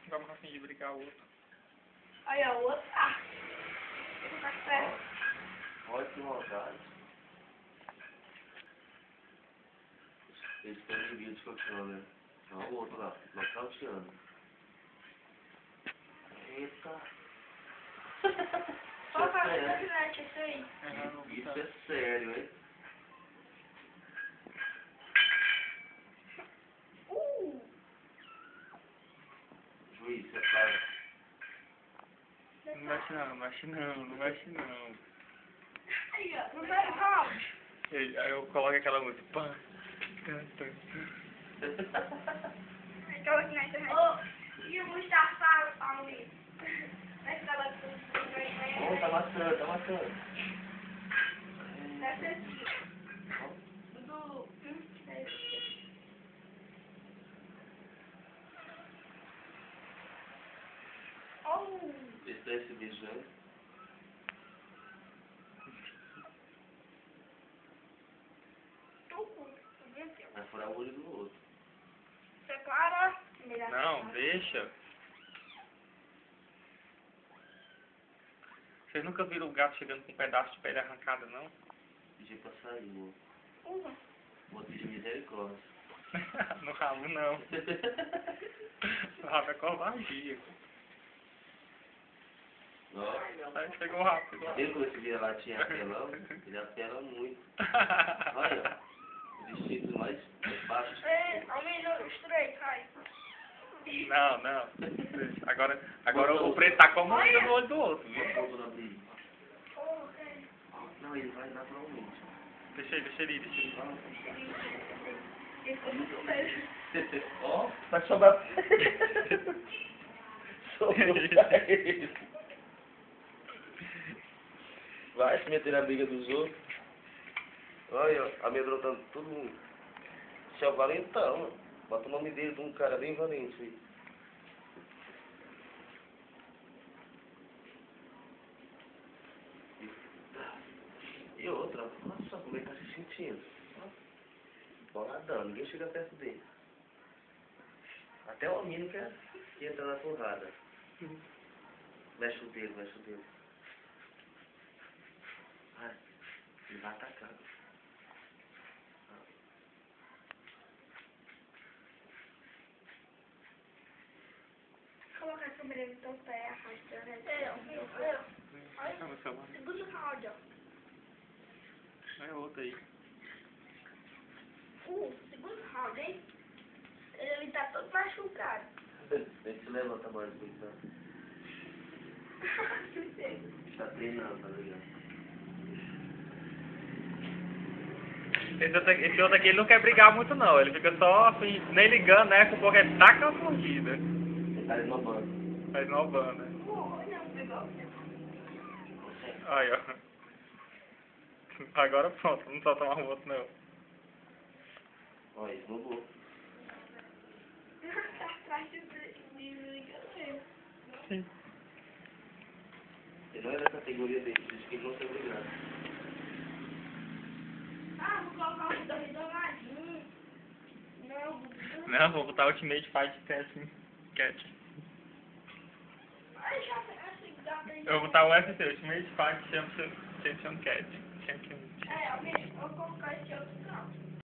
Vamos a fim de brigar o outro. Aí, ó, o outro tá. Vou ficar esperto. Olha que vontade. Eles estão em vídeo escutando, né? Olha o outro lá, nocauteando. Eita. Só faz o internet, isso aí. Isso é sério, hein? Juiz, você fala. Não mexe não, não mexe não, não mexe não. Aí, ó, primeiro round. Aí eu coloco aquela música. Pã, Então aqui na internet. Ô, e o Mustafa falou isso. Vai ficar lá com Oh, tá matando, tá matando. deve ser aqui. Do... Oh! Esse daí se beijando. Vai furar o olho do outro. Separa. Não, deixa. Vocês nunca viram o gato chegando com um pedaço de pele arrancada, não? Pedir pra sair, moço. Uma. Vou pedir misericórdia. No rabo não. No rabo é covardia. Ó, Aí chegou rápido. viu como esse vira-latinha apelão? Ele apela muito. Olha, ó. O vestido mais baixo. Ei, aumenta os três, cai. Não, não. Agora o preto tá como no olho do outro, viu? Fogo na briga. Não, ele vai naturalmente. Deixa ele ir, deixa ele ir. Ó, vai sobrar. Sobrou pra ele. Vai se meter na briga dos outros. Olha, ó, amedrontando todo mundo. Esse é o valentão. Bota o nome dele de um cara bem valente aí. E outra, nossa, como ele tá se sentindo. Boladão, ninguém chega perto dele. Até o menino quer entrar na porrada. Mexe o dedo, mexe o dedo. Vai, ele vai atacar. Colocar a câmera no teu pé, arrastando. Tá no celular. Segundo round, ó. É outro aí. Segundo round, hein? Ele tá todo machucado. Ele se levanta mais do que tá. Tá treinando, tá ligado? Esse outro aqui ele não quer brigar muito não, ele fica só assim, nem ligando, né? Porque ele taca a mordida. Ele tá inovando. Tá inovando, né? Não, pegou. Aí, ó. Agora pronto, não só tomar o outro não. Olha, inovou. Tá atrás de briga. Sim. Ele não é da categoria dele, diz que ele não tem obrigado. Ah, vou colocar os dois douradinhos. Não, vou botar Ultimate Fight Cat. Ai, já assim, dá pra Eu vou botar o UFC, Ultimate Fight Champion Cat. É, eu vou colocar esse outro não.